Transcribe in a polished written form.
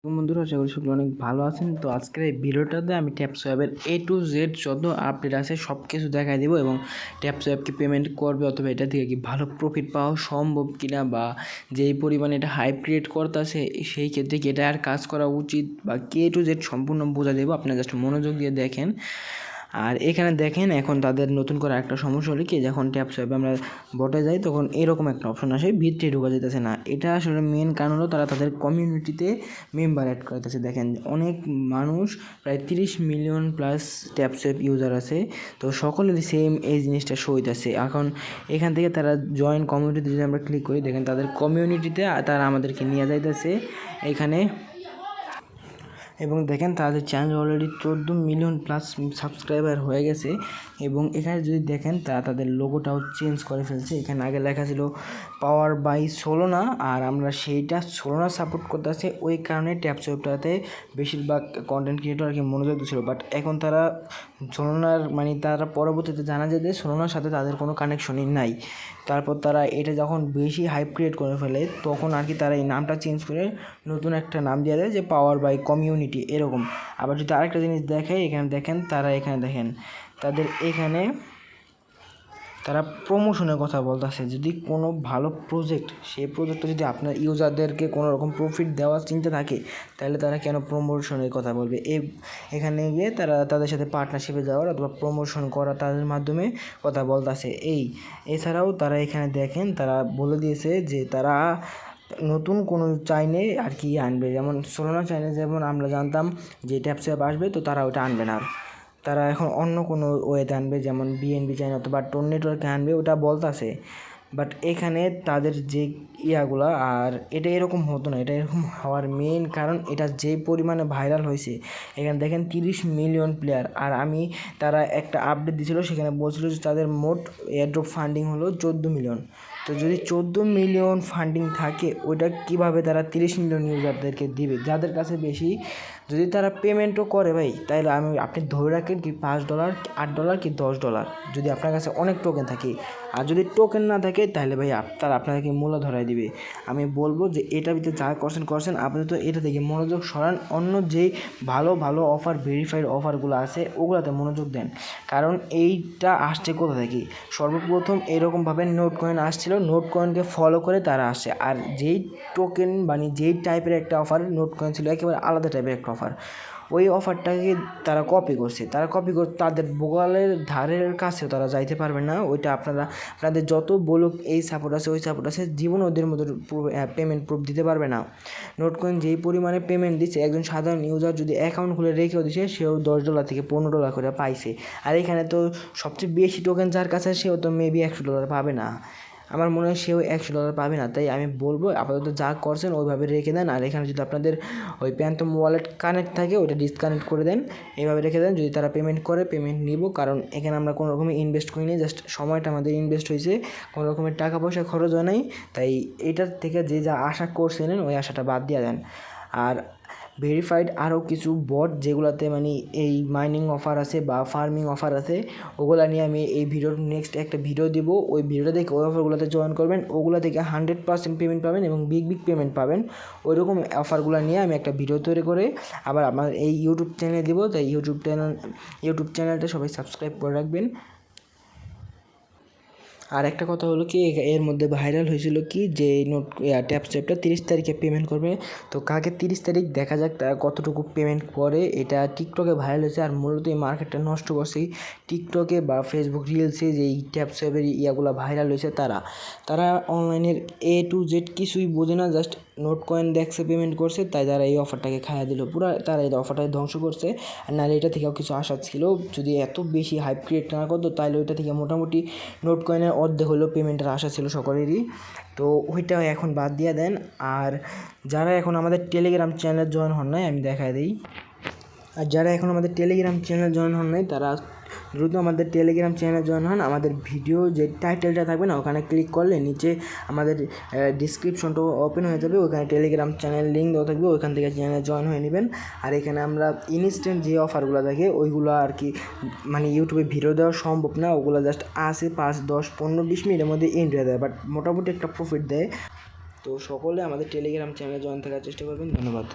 বন্ধুরা, আশা করি সকলে অনেক ভালো আছেন। তো আজকের এই ভিডিওটাতে আমি ট্যাপসোয়াপের A to Z যত আপডেট আছে সব কিছু দেখাই দেবো এবং ট্যাপসোয়াপ কি পেমেন্ট করবে অথবা এটা থেকে কি ভালো প্রফিট পাওয়া সম্ভব কিনা বা যেই পরিমাণে এটা হাইপ ক্রিয়েট করতেছে সেই ক্ষেত্রে কি এটা আর কাজ করা উচিত বা A to Z সম্পূর্ণ বোঝা দেবো। আপনারা জাস্ট মনোযোগ দিয়ে দেখেন। আর এখানে দেখেন এখন তাদের নতুন করে একটা সমস্যা হলো কি, যখন ট্যাপসোয়াপে আমরা বটে যাই তখন এরকম একটা অপশন আসে, ভিতরে ঢোকা যেতেছে না। এটা আসলে মেন কারণ হলো তারা তাদের কমিউনিটিতে মেম্বার অ্যাড করতেছে। দেখেন অনেক মানুষ, প্রায় 30 মিলিয়ন প্লাস ট্যাপসোয়াপ ইউজার আছে, তো সকলের সেম এই জিনিসটা শো হইতেছে। এখন এখান থেকে তারা জয়েন কমিউনিটিতে যদি আমরা ক্লিক করি, দেখেন তাদের কমিউনিটিতে তারা আমাদেরকে নিয়ে যাইতেছে এখানে। এবং দেখেন তাদের channel already 14 million plus subscriber হয়ে গেছে। এবং এখানে যদি দেখেন তাদের লোগোটাও চেঞ্জ করে ফেলছে। এখানে আগে লেখা ছিল পাওয়ার বাই সোলোনা, আর আমরা সেইটা সোলোনা সাপোর্ট করতেছে, ওই কারণে ট্যাপসোয়াপটাতে বেশিরভাগ কন্টেন্ট ক্রিয়েটর আর কি মনোযোগ দিচ্ছিল। বাট এখন তারা সোলোনার তারা পরবর্তীতে জানা যায় যে সোলোনার সাথে তাদের কোনো কানেকশনই নাই। তারপর তারা এটা যখন বেশি হাইপ ক্রিয়েট করে ফেলে তখন আর কি তারা এই নামটা চেঞ্জ করে নতুন একটা নাম দিয়ে দেয় যে পাওয়ার বাই কমিউনিটি এরকম। আবার যদি আরেকটা জিনিস দেখে, এখানে দেখেন তারা এখানে দেখেন তাদের এখানে তারা প্রমোশনের কথা বলতেছে। যদি কোনো ভালো প্রজেক্ট, সেই প্রজেক্টটা যদি আপনার ইউজারদেরকে কোনো রকম প্রফিট দেওয়ার চিন্তা থাকে, তাহলে তারা কেন প্রমোশনের কথা বলবে? এখানে গিয়ে তারা তাদের সাথে পার্টনারশিপে যাওয়ার অথবা প্রমোশন করা তাদের মাধ্যমে কথা বলতেছে। এছাড়াও তারা এখানে দেখেন তারা বলে দিয়েছে যে তারা নতুন কোনো চাইনে আর কি আনবে, যেমন সোলোনা চাইনে যেমন আমরা জানতাম যে ট্যাপসোয়াপ আসবে, তো তারা ওটা আনবে না। তারা এখন অন্য কোনো ওয়েতে আনবে, যেমন বিএনবি চাইনে অথবা টোন নেটওয়ার্কে আনবে, ওটা বলতেছে। বাট এখানে তাদের যে ইয়াগুলো, আর এটা এরকম হতো না। এটা এরকম হওয়ার মেইন কারণ এটা যে পরিমাণে ভাইরাল হয়েছে। এখানে দেখেন 30 মিলিয়ন প্লেয়ার, আর তারা একটা আপডেট দিয়েছিল, সেখানে বলছিল যে তাদের মোট এয়ারড্রপ ফান্ডিং হলো 14 মিলিয়ন। তো যদি 14 মিলিয়ন ফান্ডিং থাকে, ওইটা কিভাবে তারা 30 মিলিয়ন ইউজারদেরকে দিবে যাদের কাছে বেশি? যদি তারা পেমেন্টও করে ভাই, তাহলে আপনি ধরে রাখেন কি $5, $8 কি $10, যদি আপনার কাছে অনেক টোকেন থাকে। আর যদি টোকেন না থাকে তাহলে ভাই তারা আপনাদেরকে মূল্য ধরাই দিবে। আমি বলবো যে এটার ভিতরে যা করছেন আপনি তো এটা থেকে মনোযোগ সরান, অন্য যেই ভালো ভালো অফার, ভেরিফাইড অফারগুলো আছে ওগুলোতে মনোযোগ দেন। কারণ এইটা আসছে কোথা থেকে? সর্বপ্রথম এরকমভাবে নোট কয়েন আসছিল, নোট কয়েনকে ফলো করে তারা আসে। আর যেই টোকেন যেই টাইপের একটা অফার, নোট কয়েন ছিল একেবারে আলাদা টাইপের একটা অফার। ওই অফারটাকে তারা কপি করছে, তাদের বোগালের ধারের কাছেও তারা যাইতে পারবে না। ওইটা আপনাদের যত বলুক এই সাপোর্ট আছে, ওই সাপোর্ট আছে, জীবন ওদের মতো পেমেন্ট প্রুফ দিতে পারবে না। নোট কয়েন যেই পরিমাণে পেমেন্ট দিচ্ছে, একজন সাধারণ ইউজার যদি অ্যাকাউন্ট খুলে রেখেও দিচ্ছে, সেও $10 থেকে $15 করে পাইছে। আর এখানে তো সবচেয়ে বেশি টোকেন যার কাছে, সেও তো মেবি $100 পাবে না। আমার মনে হয় সেও $100 পাবে না। তাই আমি বলবো আপাতত যা করছেন ওইভাবে রেখে দেন। আর এখানে যদি আপনাদের ওই প্যান্থম ওয়ালেট কানেক্ট থাকে, ওইটা ডিসকানেক্ট করে দেন, এইভাবে রেখে দেন। যদি তারা পেমেন্ট করে, পেমেন্ট নিব, কারণ এখানে আমরা কোনো রকমের ইনভেস্ট করিনি, জাস্ট সময়টা আমাদের ইনভেস্ট হয়েছে, কোনো রকমের টাকা পয়সা খরচ হয় নাই। তাই এটার থেকে যে যা আশা করছিলেন ওই আশাটা বাদ দিয়ে দেন। আর ভেরিফাইড আরও কিছু বট যেগুলোতে এই মাইনিং অফার আছে বা ফার্মিং অফার আছে, ওগুলা নিয়ে আমি এই ভিডিওর নেক্সট একটা ভিডিও দিব। ওই ভিডিওটা দেখে ওই অফারগুলোতে জয়েন করবেন, ওগুলো থেকে 100% পেমেন্ট পাবেন এবং বিগ পেমেন্ট পাবেন। ওইরকম অফারগুলো নিয়ে আমি একটা ভিডিও তৈরি করে আবার আমার এই ইউটিউব চ্যানেলে দিব। তাই ইউটিউব চ্যানেলটা সবাই সাবস্ক্রাইব করে রাখবেন। আর একটা কথা হলো কি, এর মধ্যে ভাইরাল হয়েছিল কি যে ট্যাপসোয়াপটা 30 তারিখে পেমেন্ট করবে। তো কাকে 30 তারিখ, দেখা যাক তারা কতটুকু পেমেন্ট করে। এটা টিকটকে ভাইরাল হয়েছে, আর মূলত এই মার্কেটটা নষ্ট করছে টিকটকে বা ফেসবুক রিলসে যে এই ট্যাপসোয়াপের ইয়াগুলো ভাইরাল হয়েছে। তারা অনলাইনের A to Z কিছুই বোঝে না, জাস্ট নোট কয়েন দেখছে, পেমেন্ট করছে, তাই তারা এই অফারটাকে খাইয়া দিল পুরো। তারা এই অফারটাকে ধ্বংস করছে। আর নাহলে এটা থেকেও কিছু আশা ছিল, যদি এত বেশি হাইপ ক্রিয়েট না করতো তাহলে ওইটা থেকে মোটামুটি নোট কয়েনের অর্ধেক হলেও পেমেন্টের আশা ছিল সকলেরই। তো ওইটা এখন বাদ দিয়ে দেন। আর যারা এখন আমাদের টেলিগ্রাম চ্যানেল জয়েন হন নাই, আমি দেখাই দিই। আর যারা এখন আমাদের টেলিগ্রাম চ্যানেল জয়েন হন নাই, তারা দ্রুত আমাদের টেলিগ্রাম চ্যানেল জয়েন হন। আমাদের ভিডিও যে টাইটেলটা থাকবে না, ওখানে ক্লিক করলে নিচে আমাদের ডিসক্রিপশনটা ওপেন হয়ে যাবে, ওখানে টেলিগ্রাম চ্যানেল লিঙ্ক দেওয়া থাকবে, ওইখান থেকে চ্যানেলে জয়েন হয়ে নেবেন। আর এখানে আমরা ইনস্ট্যান্ট যে অফারগুলো থাকে ওইগুলো আর কি ইউটিউবে ভিডিও দেওয়া সম্ভব না, ওগুলো জাস্ট আসে 5, 10, 15, 20 মিনিটের মধ্যে এন্ড হয়ে দেয়, বাট মোটামুটি একটা প্রফিট দেয়। তো সকলে আমাদের টেলিগ্রাম চ্যানেলে জয়েন থাকার চেষ্টা করবেন। ধন্যবাদ।